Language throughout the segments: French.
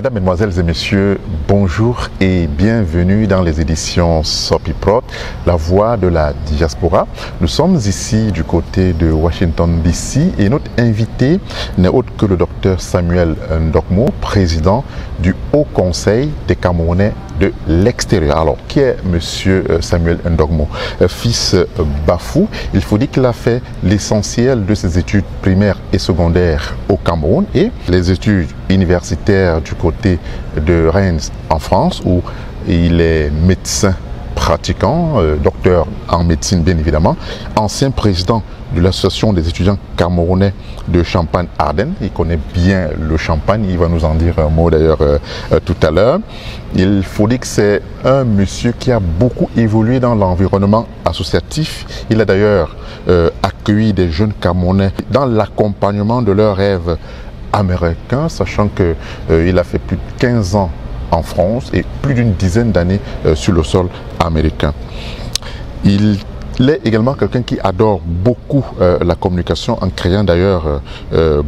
Mesdames, Mesdemoiselles et Messieurs, bonjour et bienvenue dans les éditions Sopiprod, la voix de la diaspora. Nous sommes ici du côté de Washington DC et notre invité n'est autre que le docteur Samuel Ndokmo, président du Haut Conseil des Camerounais de l'extérieur. Alors, qui est monsieur Samuel Ndokmo? Fils Bafou, il faut dire qu'il a fait l'essentiel de ses études primaires et secondaires au Cameroun et les études universitaires du côté de Reims en France, où il est médecin pratiquant, docteur en médecine bien évidemment, ancien président de l'association des étudiants camerounais de Champagne-Ardenne. Il connaît bien le Champagne, il va nous en dire un mot d'ailleurs tout à l'heure. Il faut dire que c'est un monsieur qui a beaucoup évolué dans l'environnement associatif. Il a d'ailleurs accueilli des jeunes Camerounais dans l'accompagnement de leurs rêves américains, sachant qu'il a fait plus de 15 ans en France et plus d'une dizaine d'années sur le sol américain. Il est également quelqu'un qui adore beaucoup la communication, en créant d'ailleurs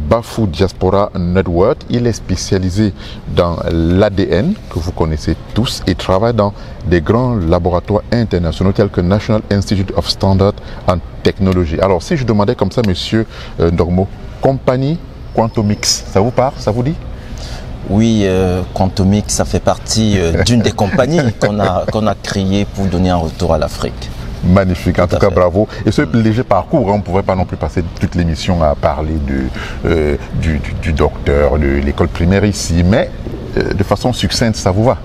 Bafou Diaspora Network. Il est spécialisé dans l'ADN, que vous connaissez tous, et travaille dans des grands laboratoires internationaux tels que National Institute of Standard and Technology. Alors, si je demandais comme ça, monsieur Ndokmo, compagnie Quantumix, ça vous parle, ça vous dit? Oui, Quantumix, ça fait partie d'une des compagnies qu'on a créées pour donner un retour à l'Afrique. Magnifique, en tout cas bravo. Et ce léger parcours, on ne pourrait pas non plus passer toute l'émission à parler du docteur, de l'école primaire ici, mais de façon succincte, ça vous va?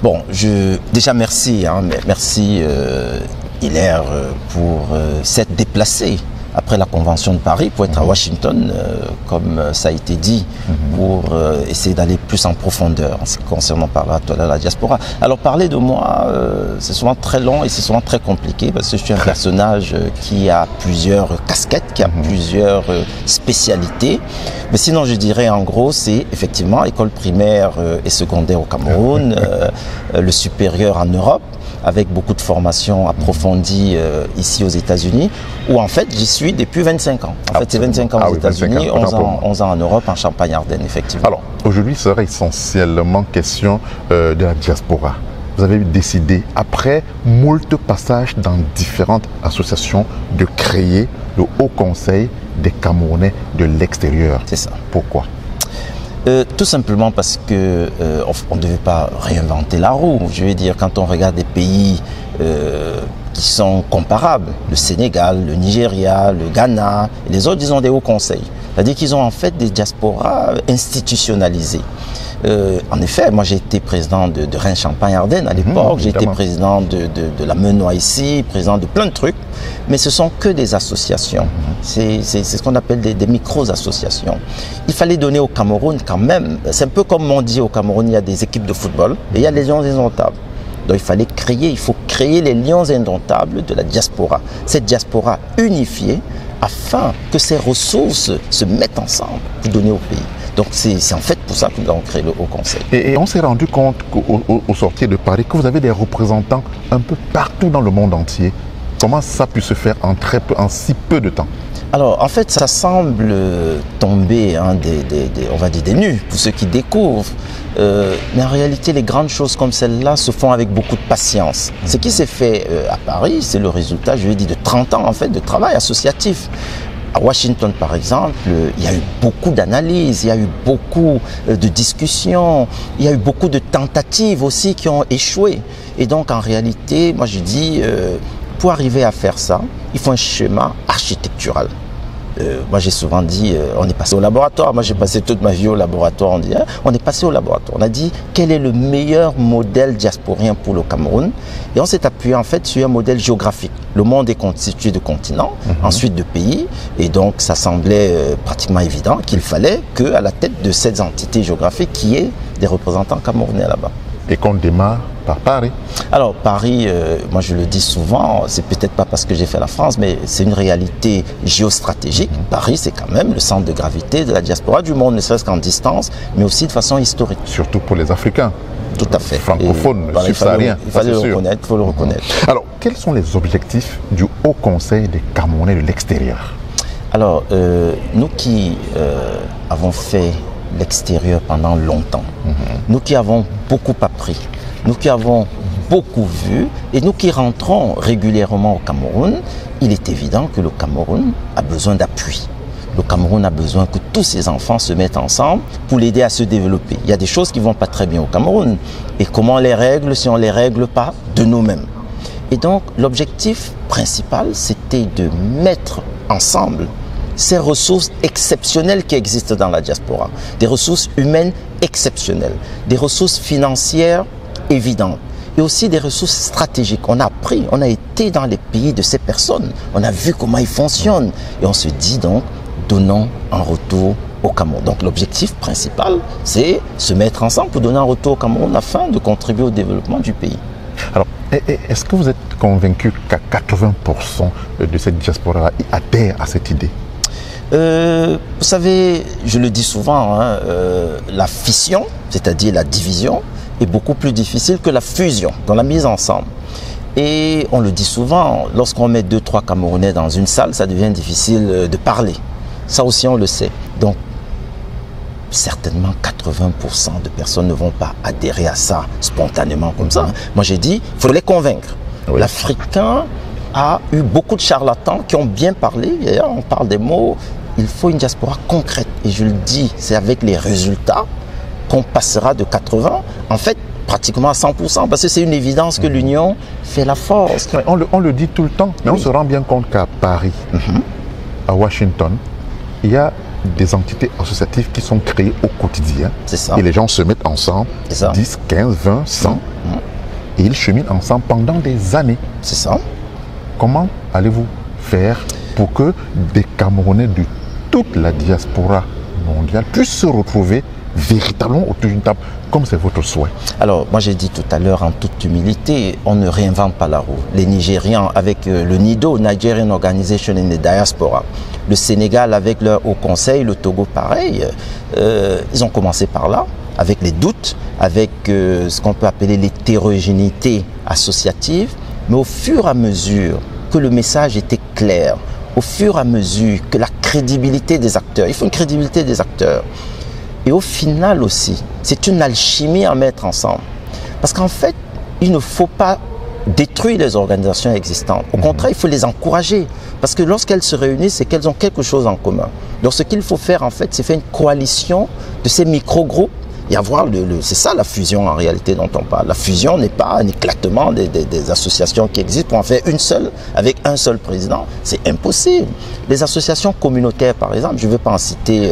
Bon, déjà merci, merci Hilaire pour s'être déplacé après la Convention de Paris pour être à Washington, comme ça a été dit, pour essayer d'aller plus en profondeur en ce qui concerne la diaspora. Alors parler de moi, c'est souvent très long et c'est souvent très compliqué parce que je suis un personnage qui a plusieurs casquettes, qui a plusieurs spécialités. Mais sinon, je dirais en gros, c'est effectivement école primaire et secondaire au Cameroun, le supérieur en Europe, avec beaucoup de formations approfondies ici aux États-Unis, où en fait j'y suis depuis 25 ans. En fait, c'est 25 ans aux États-Unis, 11 ans en Europe, en Champagne-Ardenne, effectivement. Alors, aujourd'hui, ce sera essentiellement question de la diaspora. Vous avez décidé, après moult passages dans différentes associations, de créer le Haut Conseil des Camerounais de l'extérieur. C'est ça. Pourquoi ? Tout simplement parce que on ne devait pas réinventer la roue. Je veux dire, quand on regarde des pays qui sont comparables, le Sénégal, le Nigeria, le Ghana, et les autres, ils ont des hauts conseils. C'est-à-dire qu'ils ont en fait des diasporas institutionnalisées. En effet, moi j'ai été président de Reims Champagne-Ardenne à l'époque, j'ai été président de la Menois ici, président de plein de trucs, mais ce sont que des associations. C'est ce qu'on appelle des micro-associations. Il fallait donner au Cameroun quand même, c'est un peu comme on dit au Cameroun, il y a des équipes de football et il y a les lions indomptables. Donc il faut créer les lions indomptables de la diaspora, cette diaspora unifiée afin que ces ressources se mettent ensemble pour donner au pays. Donc c'est en fait pour ça que nous avons créé le Haut Conseil. Et on s'est rendu compte au sortir de Paris que vous avez des représentants un peu partout dans le monde entier. Comment ça a pu se faire en si peu de temps? Alors en fait ça semble tomber on va dire des nues pour ceux qui découvrent. Mais en réalité les grandes choses comme celle-là se font avec beaucoup de patience. Ce qui s'est fait à Paris, c'est le résultat, je vais dire, de 30 ans en fait de travail associatif. À Washington, par exemple, il y a eu beaucoup d'analyses, il y a eu beaucoup de discussions, il y a eu beaucoup de tentatives aussi qui ont échoué. Et donc, en réalité, moi je dis, pour arriver à faire ça, il faut un schéma architectural. Moi j'ai souvent dit, on est passé au laboratoire, moi j'ai passé toute ma vie au laboratoire, on est passé au laboratoire, on a dit quel est le meilleur modèle diasporien pour le Cameroun et on s'est appuyé en fait sur un modèle géographique. Le monde est constitué de continents, ensuite de pays et donc ça semblait pratiquement évident qu'il fallait qu'à la tête de ces entités géographiques qu'il y ait des représentants camerounais là-bas. Et qu'on démarre par Paris. Alors Paris, moi je le dis souvent, c'est peut-être pas parce que j'ai fait la France, mais c'est une réalité géostratégique. Paris c'est quand même le centre de gravité de la diaspora du monde, ne serait-ce qu'en distance, mais aussi de façon historique. Surtout pour les Africains. Tout à fait. Francophones, subsahariens. Il fallait le reconnaître, il faut le reconnaître. Alors, quels sont les objectifs du Haut Conseil des Camerounais de l'extérieur? Alors, nous qui avons fait l'extérieur pendant longtemps, nous qui avons beaucoup appris, nous qui avons beaucoup vu et nous qui rentrons régulièrement au Cameroun, il est évident que le Cameroun a besoin d'appui. Le Cameroun a besoin que tous ses enfants se mettent ensemble pour l'aider à se développer. Il y a des choses qui ne vont pas très bien au Cameroun. Et comment on les règle si on ne les règle pas de nous-mêmes? Et donc l'objectif principal, c'était de mettre ensemble ces ressources exceptionnelles qui existent dans la diaspora. Des ressources humaines exceptionnelles, des ressources financières évidentes. Et aussi des ressources stratégiques. On a appris, on a été dans les pays de ces personnes, on a vu comment ils fonctionnent. Et on se dit donc, donnons un retour au Cameroun. Donc l'objectif principal, c'est se mettre ensemble pour donner un retour au Cameroun afin de contribuer au développement du pays. Alors, est-ce que vous êtes convaincu qu'à 80% de cette diaspora adhère à cette idée? Vous savez, je le dis souvent, hein, la fission, c'est-à-dire la division, est beaucoup plus difficile que la fusion, dans la mise ensemble. Et on le dit souvent, lorsqu'on met 2-3 Camerounais dans une salle, ça devient difficile de parler. Ça aussi, on le sait. Donc, certainement 80% de personnes ne vont pas adhérer à ça spontanément comme ça. Moi, j'ai dit, il faut les convaincre. Oui. L'Africain a eu beaucoup de charlatans qui ont bien parlé. D'ailleurs, on parle des mots. Il faut une diaspora concrète. Et je le dis, c'est avec les résultats qu'on passera de 80, en fait, pratiquement à 100%, parce que c'est une évidence que l'union fait la force. On le dit tout le temps, mais oui. On se rend bien compte qu'à Paris, à Washington, il y a des entités associatives qui sont créées au quotidien. C'est ça. Et les gens se mettent ensemble, 10, 15, 20, 100, et ils cheminent ensemble pendant des années. C'est ça. Comment allez-vous faire pour que des Camerounais de toute la diaspora mondiale puissent se retrouver véritablement autour d'une table, comme c'est votre souhait? Alors, moi j'ai dit tout à l'heure en toute humilité, on ne réinvente pas la roue. Les Nigérians avec le NIDO, Nigerian Organization in the Diaspora, le Sénégal avec leur Haut Conseil, le Togo pareil, ils ont commencé par là, avec les doutes, avec ce qu'on peut appeler l'hétérogénéité associative, mais au fur et à mesure que le message était clair, au fur et à mesure que la crédibilité des acteurs, il faut une crédibilité des acteurs. Et au final aussi, c'est une alchimie à mettre ensemble. Parce qu'en fait, il ne faut pas détruire les organisations existantes. Au contraire, il faut les encourager. Parce que lorsqu'elles se réunissent, c'est qu'elles ont quelque chose en commun. Donc ce qu'il faut faire en fait, c'est faire une coalition de ces micro-groupes et avoir c'est ça la fusion en réalité dont on parle. La fusion n'est pas un éclatement des associations qui existent pour en faire une seule avec un seul président. C'est impossible. Les associations communautaires par exemple, je ne veux pas en citer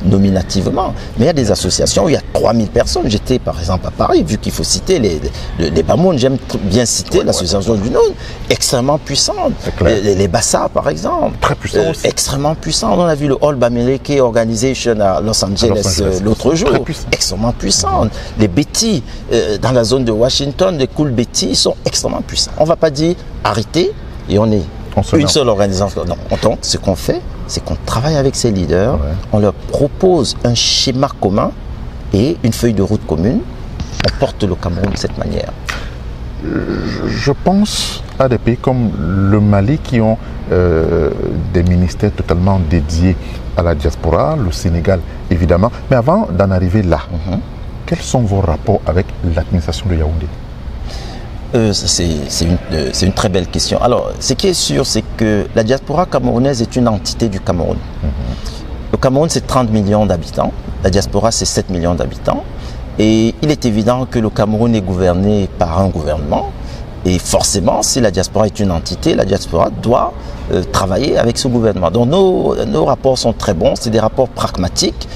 nominativement, mais il y a des associations où il y a 3000 personnes. J'étais par exemple à Paris, vu qu'il faut citer les Bamoun, j'aime bien citer l'association du Nord, extrêmement puissante. Les Bassa par exemple, très puissant aussi. Extrêmement puissant. On a vu le All Bamileke Organization à Los Angeles l'autre jour. Extrêmement puissantes. Les Betty, dans la zone de Washington, les Cool Betty sont extrêmement puissants. On ne va pas dire arrêtez et on est une seule organisation. Non, donc ce qu'on fait, c'est qu'on travaille avec ces leaders, on leur propose un schéma commun et une feuille de route commune. On porte le Cameroun de cette manière. Je pense à des pays comme le Mali qui ont des ministères totalement dédiés à la diaspora, le Sénégal évidemment. Mais avant d'en arriver là, quels sont vos rapports avec l'administration de Yaoundé? C'est une très belle question. Alors, ce qui est sûr, c'est que la diaspora camerounaise est une entité du Cameroun. Le Cameroun, c'est 30 millions d'habitants. La diaspora, c'est 7 millions d'habitants. Et il est évident que le Cameroun est gouverné par un gouvernement. Et forcément, si la diaspora est une entité, la diaspora doit travailler avec ce gouvernement. Donc nos rapports sont très bons, c'est des rapports pragmatiques.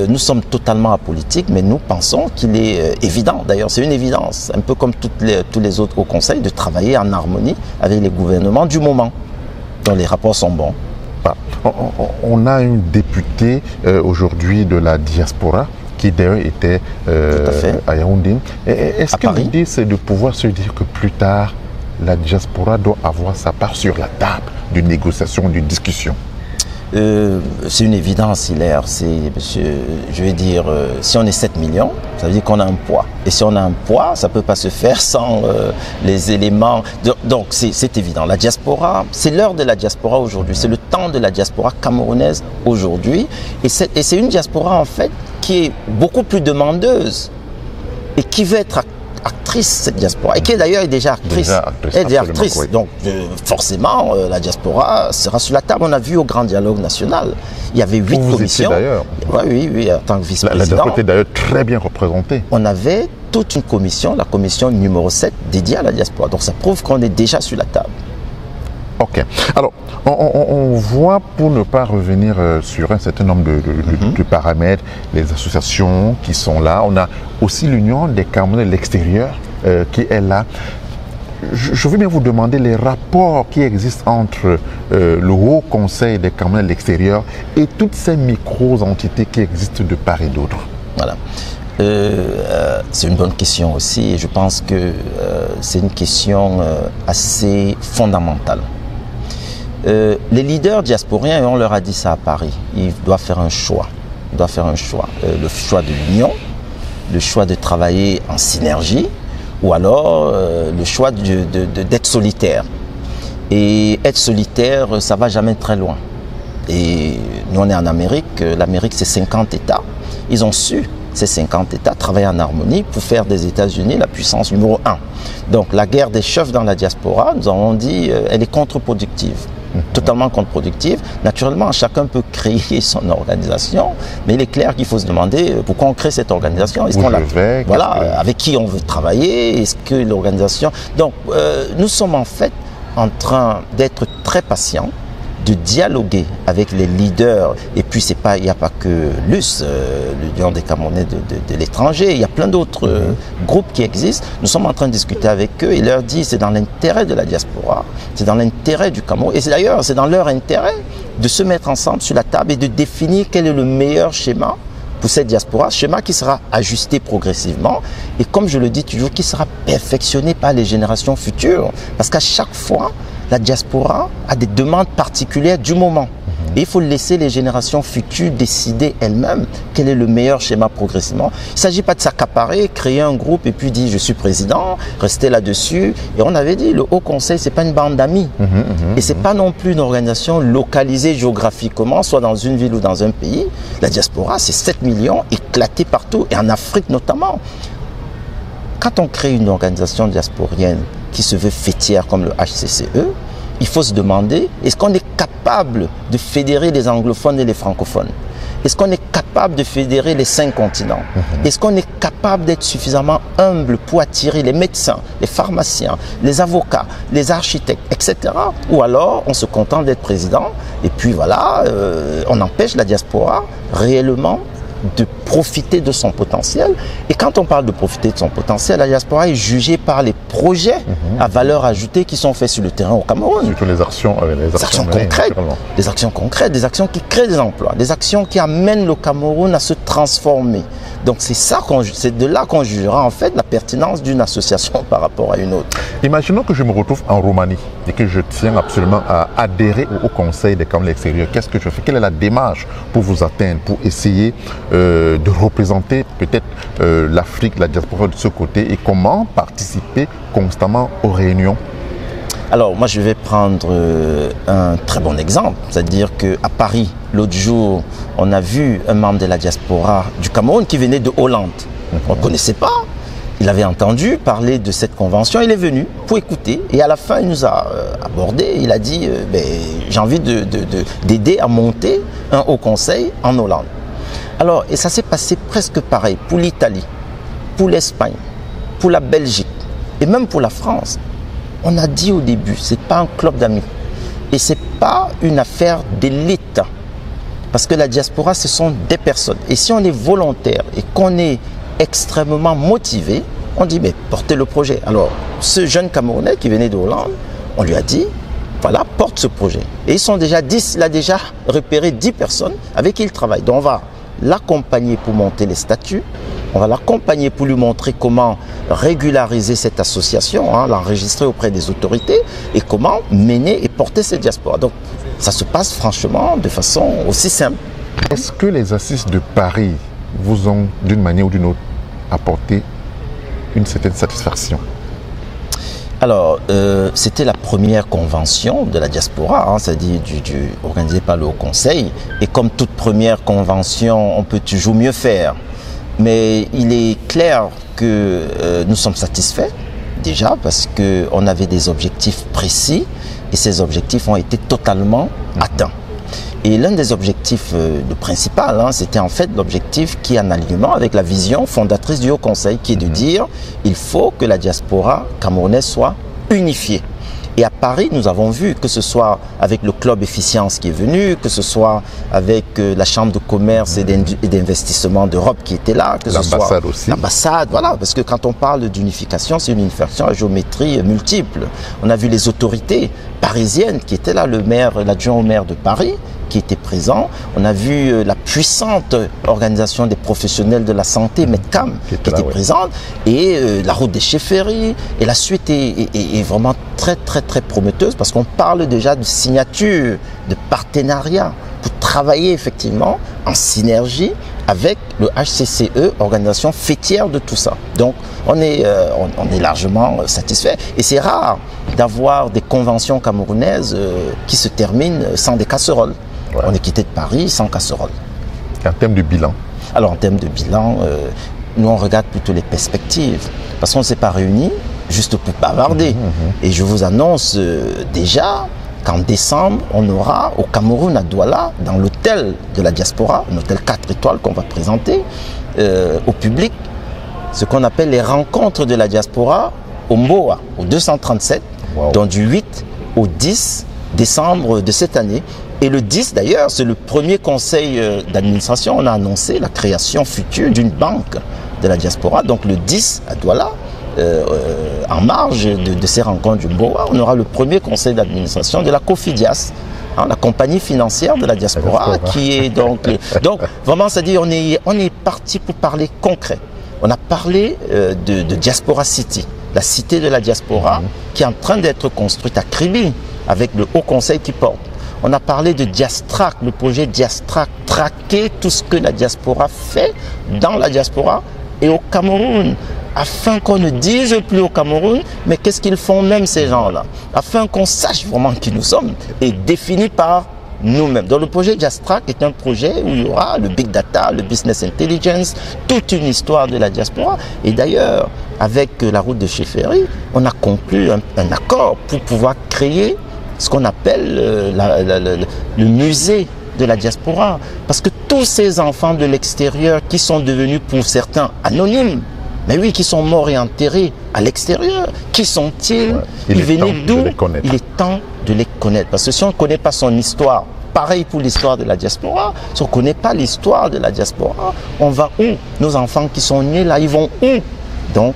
Nous sommes totalement apolitiques, mais nous pensons qu'il est évident, d'ailleurs c'est une évidence, un peu comme tous les autres au Conseil, de travailler en harmonie avec les gouvernements du moment. Donc les rapports sont bons. On a une députée aujourd'hui de la diaspora qui d'ailleurs était à Yaoundé. Est-ce que l'idée c'est de pouvoir se dire que plus tard, la diaspora doit avoir sa part sur la table d'une négociation, d'une discussion? C'est une évidence, Hilaire. Je vais dire, si on est 7 millions, ça veut dire qu'on a un poids. Et si on a un poids, ça ne peut pas se faire sans les éléments. Donc, c'est évident. La diaspora, c'est l'heure de la diaspora aujourd'hui. C'est le temps de la diaspora camerounaise aujourd'hui. Et c'est une diaspora, en fait, qui est beaucoup plus demandeuse et qui veut être actrice, cette diaspora, et qui d'ailleurs est déjà actrice. Elle est déjà actrice. Oui. Donc forcément, la diaspora sera sur la table. On a vu au Grand Dialogue National, il y avait 8 commissions. D'ailleurs. Oui, en tant que vice-président. La diaspora était d'ailleurs très bien représentée. On avait toute une commission, la commission numéro 7, dédiée à la diaspora. Donc ça prouve qu'on est déjà sur la table. Ok. Alors, on voit, pour ne pas revenir sur un certain nombre de paramètres, les associations qui sont là. On a aussi l'Union des Camerounais de l'extérieur qui est là. Je veux bien vous demander les rapports qui existent entre le Haut Conseil des Camerounais de l'extérieur et toutes ces micro-entités qui existent de part et d'autre. Voilà. C'est une bonne question aussi, et je pense que c'est une question assez fondamentale. Les leaders diasporiens, et on leur a dit ça à Paris, ils doivent faire un choix. Ils doivent faire un choix. Le choix de l'union, le choix de travailler en synergie, ou alors le choix d'être solitaire. Et être solitaire, ça ne va jamais très loin. Et nous, on est en Amérique. L'Amérique, c'est 50 États. Ils ont su, ces 50 États, travailler en harmonie pour faire des États-Unis la puissance numéro 1. Donc, la guerre des chefs dans la diaspora, nous avons dit, elle est contre-productive. Totalement contre-productive. Naturellement, chacun peut créer son organisation, mais il est clair qu'il faut se demander pourquoi on crée cette organisation. Est-ce qu'on voilà, avec qui on veut travailler? Est-ce que l'organisation... Donc, nous sommes en fait en train d'être très patients, de dialoguer avec les leaders. Et puis, il n'y a pas que l'US, l'Union des Camerounais de l'étranger, il y a plein d'autres groupes qui existent. Nous sommes en train de discuter avec eux et leur dire c'est dans l'intérêt de la diaspora, c'est dans l'intérêt du Cameroun. Et d'ailleurs, c'est dans leur intérêt de se mettre ensemble sur la table et de définir quel est le meilleur schéma pour cette diaspora, schéma qui sera ajusté progressivement et, comme je le dis toujours, qui sera perfectionné par les générations futures. Parce qu'à chaque fois, la diaspora a des demandes particulières du moment. Et il faut laisser les générations futures décider elles-mêmes quel est le meilleur schéma progressivement. Il ne s'agit pas de s'accaparer, créer un groupe et puis dire je suis président, rester là-dessus. Et on avait dit le Haut Conseil, ce n'est pas une bande d'amis. Et ce n'est pas non plus une organisation localisée géographiquement, soit dans une ville ou dans un pays. La diaspora, c'est 7 millions éclatés partout, et en Afrique notamment. Quand on crée une organisation diasporienne qui se veut fêtière comme le HCCE, il faut se demander, est-ce qu'on est capable de fédérer les anglophones et les francophones? Est-ce qu'on est capable de fédérer les 5 continents? Est-ce qu'on est capable d'être suffisamment humble pour attirer les médecins, les pharmaciens, les avocats, les architectes, etc. Ou alors, on se contente d'être président et puis voilà, on empêche la diaspora réellement de profiter de son potentiel. Et quand on parle de profiter de son potentiel, la diaspora est jugée par les projets à valeur ajoutée qui sont faits sur le terrain au Cameroun. Surtout les actions concrètes, des actions concrètes, des actions qui créent des emplois, des actions qui amènent le Cameroun à se transformer. Donc c'est de là qu'on jugera en fait la pertinence d'une association par rapport à une autre. Imaginons que je me retrouve en Roumanie et que je tiens absolument à adhérer au Conseil des Camerounais de l'extérieur. Qu'est-ce que je fais? Quelle est la démarche pour vous atteindre, pour essayer de représenter peut-être l'Afrique, la diaspora de ce côté, et comment participer constamment aux réunions? Alors moi je vais prendre un très bon exemple, c'est-à-dire qu'à Paris, l'autre jour, on a vu un membre de la diaspora du Cameroun qui venait de Hollande. On ne connaissait pas, il avait entendu parler de cette convention, il est venu pour écouter et à la fin il nous a abordé, il a dit j'ai envie d'aider à monter un haut conseil en Hollande. Alors, et ça s'est passé presque pareil pour l'Italie, pour l'Espagne, pour la Belgique et même pour la France. On a dit au début, ce n'est pas un club d'amis et ce n'est pas une affaire de l'État. Parce que la diaspora, ce sont des personnes. Et si on est volontaire et qu'on est extrêmement motivé, on dit, mais portez le projet. Alors, ce jeune Camerounais qui venait de Hollande, on lui a dit, voilà, porte ce projet. Et ils sont déjà 10, il a déjà repéré 10 personnes avec qui il travaille. Donc on va l'accompagner pour monter les statuts, On va l'accompagner pour lui montrer comment régulariser cette association, hein, l'enregistrer auprès des autorités et comment mener et porter cette diaspora. Donc, ça se passe franchement de façon aussi simple. Est-ce que les assises de Paris vous ont, d'une manière ou d'une autre, apporté une certaine satisfaction? Alors, c'était la première convention de la diaspora, hein, c'est-à-dire organisée par le Haut Conseil. Et comme toute première convention, on peut toujours mieux faire. Mais il est clair que nous sommes satisfaits, déjà, parce qu'on avait des objectifs précis et ces objectifs ont été totalement atteints. Et l'un des objectifs principaux, hein, c'était en fait l'objectif qui est en alignement avec la vision fondatrice du Haut Conseil, qui est de dire il faut que la diaspora camerounaise soit unifiée. Et à Paris, nous avons vu, que ce soit avec le Club Efficience qui est venu, que ce soit avec la Chambre de commerce et d'investissement d'Europe qui était là, que ce soit l'ambassade aussi. L'ambassade, voilà, parce que quand on parle d'unification, c'est une unification à géométrie multiple. On a vu les autorités parisiennes qui étaient là, le maire, l'adjoint au maire de Paris, qui était présent. On a vu la puissante organisation des professionnels de la santé, Medcam, qui était présente, et la route des chefferies, et la suite est vraiment très prometteuse, parce qu'on parle déjà de signature, de partenariat, pour travailler effectivement en synergie avec le HCCE, organisation fêtière de tout ça. Donc on est largement satisfait. Et c'est rare d'avoir des conventions camerounaises qui se terminent sans des casseroles. Ouais. On est quitté de Paris sans casserole. En termes de bilan? Alors en termes de bilan, nous on regarde plutôt les perspectives. Parce qu'on ne s'est pas réunis juste pour bavarder. Et je vous annonce déjà qu'en décembre, on aura au Cameroun, à Douala, dans l'hôtel de la diaspora, un hôtel 4 étoiles qu'on va présenter au public, ce qu'on appelle les rencontres de la diaspora au Mboa, au 237, donc du 8 au 10 décembre de cette année. Et le 10 d'ailleurs, c'est le premier conseil d'administration. On a annoncé la création future d'une banque de la diaspora. Donc le 10 à Douala, en marge de ces rencontres du Mboa, on aura le premier conseil d'administration de la Cofidias, hein, la compagnie financière de la diaspora, qui est donc vraiment, c'est-à-dire on est parti pour parler concret. On a parlé de Diaspora City, la cité de la diaspora, qui est en train d'être construite à Kribi, avec le Haut Conseil qui porte. On a parlé de Diastrac, le projet Diastrac, traquer tout ce que la diaspora fait dans la diaspora et au Cameroun, afin qu'on ne dise plus au Cameroun, mais qu'est-ce qu'ils font même ces gens-là, afin qu'on sache vraiment qui nous sommes, et défini par nous-mêmes. Donc le projet Diastrac est un projet où il y aura le Big Data, le Business Intelligence, toute une histoire de la diaspora. Et d'ailleurs, avec la route de chefferie, on a conclu un accord pour pouvoir créer ce qu'on appelle le musée de la diaspora. Parce que tous ces enfants de l'extérieur qui sont devenus pour certains anonymes, mais oui, qui sont morts et enterrés à l'extérieur, qui sont-ils? Ils venaient d'où? Il est temps de les connaître. Parce que si on ne connaît pas son histoire, pareil pour l'histoire de la diaspora, si on ne connaît pas l'histoire de la diaspora, on va où? Nos enfants qui sont nés là, ils vont où? Donc,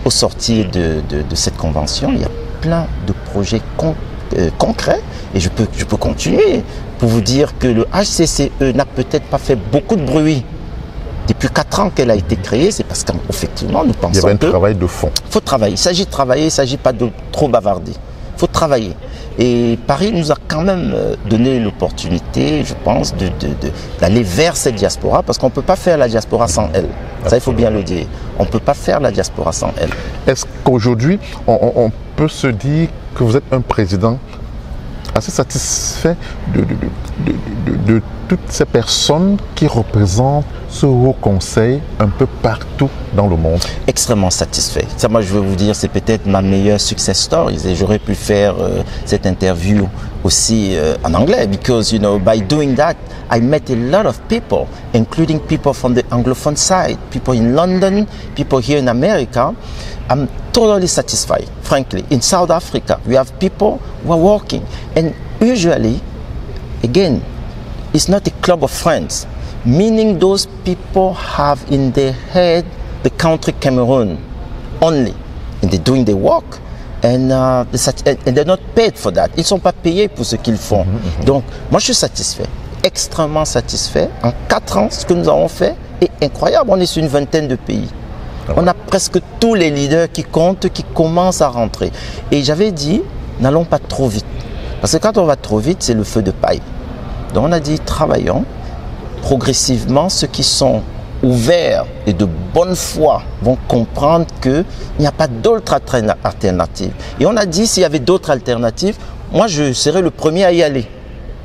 au sortir de cette convention, il y a plein de projets concret, et je peux continuer pour vous dire que le HCCE n'a peut-être pas fait beaucoup de bruit depuis 4 ans qu'elle a été créée. C'est parce qu'effectivement nous pensons qu'il y avait un travail de fond. Il faut travailler, il s'agit de travailler, il ne s'agit pas de trop bavarder, il faut travailler. Et Paris nous a quand même donné l'opportunité, je pense, d'aller vers cette diaspora, parce qu'on ne peut pas faire la diaspora sans elle. Ça, il faut bien le dire. On ne peut pas faire la diaspora sans elle. Est-ce qu'aujourd'hui, on peut se dire que vous êtes un président assez satisfait de toutes ces personnes qui représentent ce Haut Conseil un peu partout dans le monde? Extrêmement satisfait. Ça, moi, je veux vous dire, c'est peut-être ma meilleure success story. Et j'aurais pu faire cette interview aussi en anglais, because, you know, by doing that, I met a lot of people, including people from the Anglophone side, people in London, people here in America. I'm totally satisfied, frankly. In South Africa, we have people who are working. And usually, again, it's not a club of friends, meaning those people have in their head the country Cameroon only. And they're doing their work. And they're not paid for that. Ils ne sont pas payés pour ce qu'ils font. Donc, moi, je suis satisfait, extrêmement satisfait. En 4 ans, ce que nous avons fait est incroyable. On est sur une vingtaine de pays. On a presque tous les leaders qui comptent, qui commencent à rentrer. Et j'avais dit, n'allons pas trop vite. Parce que quand on va trop vite, c'est le feu de paille. Donc on a dit, travaillons progressivement. Ceux qui sont ouverts et de bonne foi vont comprendre qu'il n'y a pas d'autres alternatives. Et on a dit, s'il y avait d'autres alternatives, moi je serais le premier à y aller.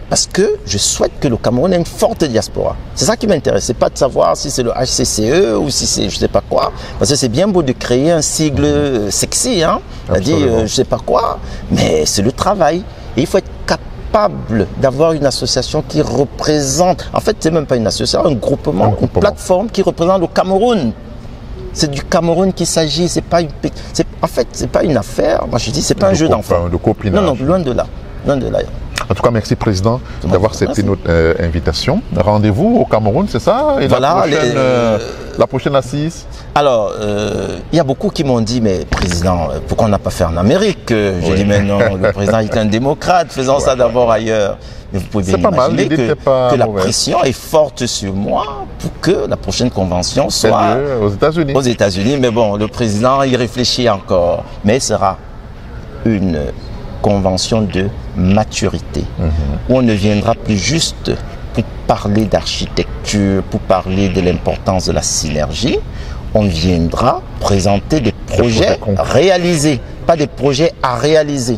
Parce que je souhaite que le Cameroun ait une forte diaspora. C'est ça qui m'intéresse. C'est pas de savoir si c'est le HCCE ou si c'est je sais pas quoi. Parce que c'est bien beau de créer un sigle sexy, hein. C'est-à-dire je sais pas quoi. Mais c'est le travail. Et il faut être capable d'avoir une association qui représente. En fait, c'est même pas une association, un groupement, une plateforme qui représente le Cameroun. C'est du Cameroun qu'il s'agit. C'est pas une. En fait, c'est pas une affaire. Moi, je dis, c'est pas un jeu d'enfant. De copinage. Non, loin de là. Loin de là. En tout cas, merci Président d'avoir accepté notre invitation. Rendez-vous au Cameroun, c'est ça? Et voilà, la prochaine assise? Alors, il y a beaucoup qui m'ont dit, mais Président, pourquoi on n'a pas fait en Amérique? J'ai dit, mais non, le Président est un démocrate, faisons ça d'abord ailleurs. Mais vous pouvez bien imaginer que la pression est forte sur moi pour que la prochaine convention soit aux États-Unis. Aux États-Unis, mais bon, le Président, il réfléchit encore. Mais ce sera une convention de maturité, où on ne viendra plus juste pour parler d'architecture, pour parler de l'importance de la synergie. On viendra présenter des projets réalisés, pas des projets à réaliser,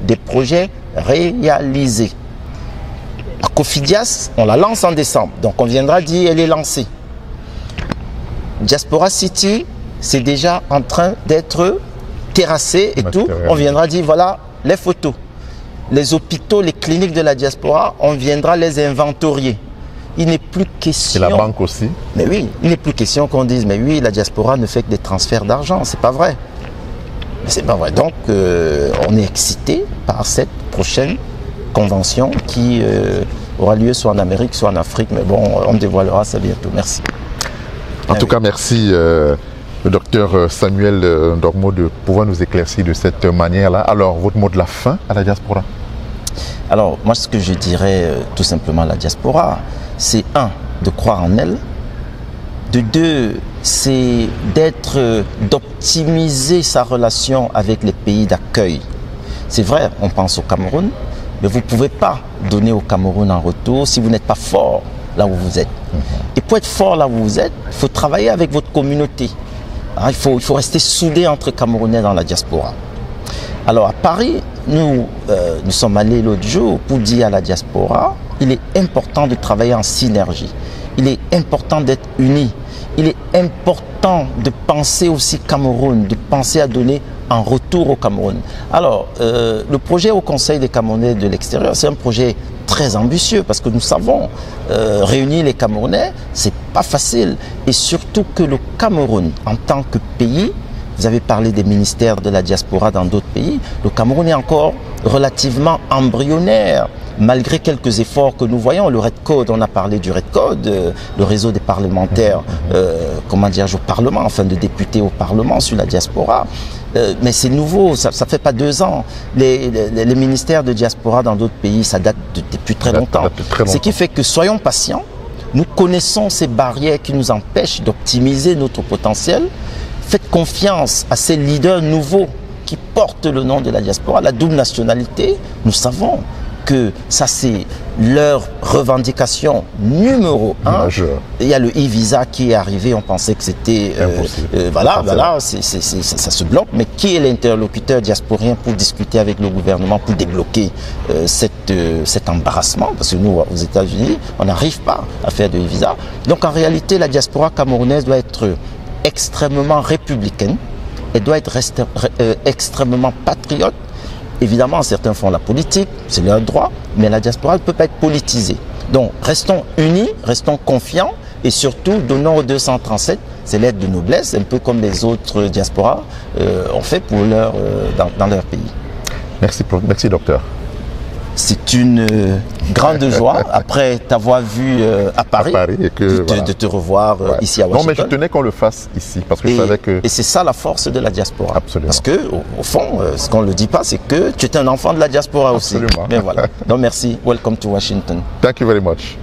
des projets réalisés. À Cofidias, on la lance en décembre, donc on viendra dire elle est lancée. Diaspora City, c'est déjà en train d'être terrassé et tout. On viendra dire voilà les photos. Les hôpitaux, les cliniques de la diaspora, on viendra les inventorier. Il n'est plus question... Et la banque aussi. Mais oui, il n'est plus question qu'on dise, mais oui, la diaspora ne fait que des transferts d'argent. C'est pas vrai. C'est pas vrai. Donc, on est excité par cette prochaine convention qui aura lieu soit en Amérique, soit en Afrique. Mais bon, on dévoilera ça bientôt. Merci. En tout cas, merci le docteur Samuel Ndormo de pouvoir nous éclaircir de cette manière-là. Alors, votre mot de la fin à la diaspora? Alors, moi, ce que je dirais tout simplement à la diaspora, c'est un, de croire en elle. De deux, c'est d'optimiser sa relation avec les pays d'accueil. C'est vrai, on pense au Cameroun, mais vous ne pouvez pas donner au Cameroun en retour si vous n'êtes pas fort là où vous êtes. Et pour être fort là où vous êtes, il faut travailler avec votre communauté. Il faut rester soudé entre Camerounais dans la diaspora. Alors à Paris, nous sommes allés l'autre jour pour dire à la diaspora, il est important de travailler en synergie. Il est important d'être unis. Il est important de penser aussi Cameroun, de penser à donner en retour au Cameroun. Alors, le projet au Conseil des Camerounais de l'extérieur, c'est un projet très ambitieux parce que nous savons, réunir les Camerounais, c'est pas facile. Et surtout que le Cameroun, en tant que pays, vous avez parlé des ministères de la diaspora dans d'autres pays, le Cameroun est encore relativement embryonnaire. Malgré quelques efforts que nous voyons, le Red Code, on a parlé du Red Code, le réseau des parlementaires, comment dire, au Parlement, enfin de députés au Parlement sur la diaspora. Mais c'est nouveau, ça fait pas 2 ans. Les ministères de diaspora dans d'autres pays, ça date depuis très longtemps. Ce qui fait que soyons patients, nous connaissons ces barrières qui nous empêchent d'optimiser notre potentiel. Faites confiance à ces leaders nouveaux qui portent le nom de la diaspora, la double nationalité. Nous savons que ça c'est leur revendication numéro 1. Il y a le e-visa qui est arrivé, on pensait que c'était voilà, ça se bloque, mais qui est l'interlocuteur diasporien pour discuter avec le gouvernement, pour débloquer cet embarrassement, parce que nous aux États-Unis on n'arrive pas à faire de e-visa. Donc en réalité la diaspora camerounaise doit être extrêmement républicaine, elle doit être extrêmement patriote. Évidemment, certains font la politique, c'est leur droit, mais la diaspora ne peut pas être politisée. Donc, restons unis, restons confiants et surtout, donnons aux 237, c'est l'aide de noblesse, un peu comme les autres diasporas ont fait pour dans leur pays. Merci docteur. C'est une grande joie, après t'avoir vu à Paris, de te revoir ici à Washington. Non, mais je tenais qu'on le fasse ici, parce que je savais que... Et c'est ça la force de la diaspora. Absolument. Parce que, au fond, ce qu'on ne le dit pas, c'est que tu es un enfant de la diaspora aussi. Absolument. Mais voilà. Donc merci. Welcome to Washington. Thank you very much.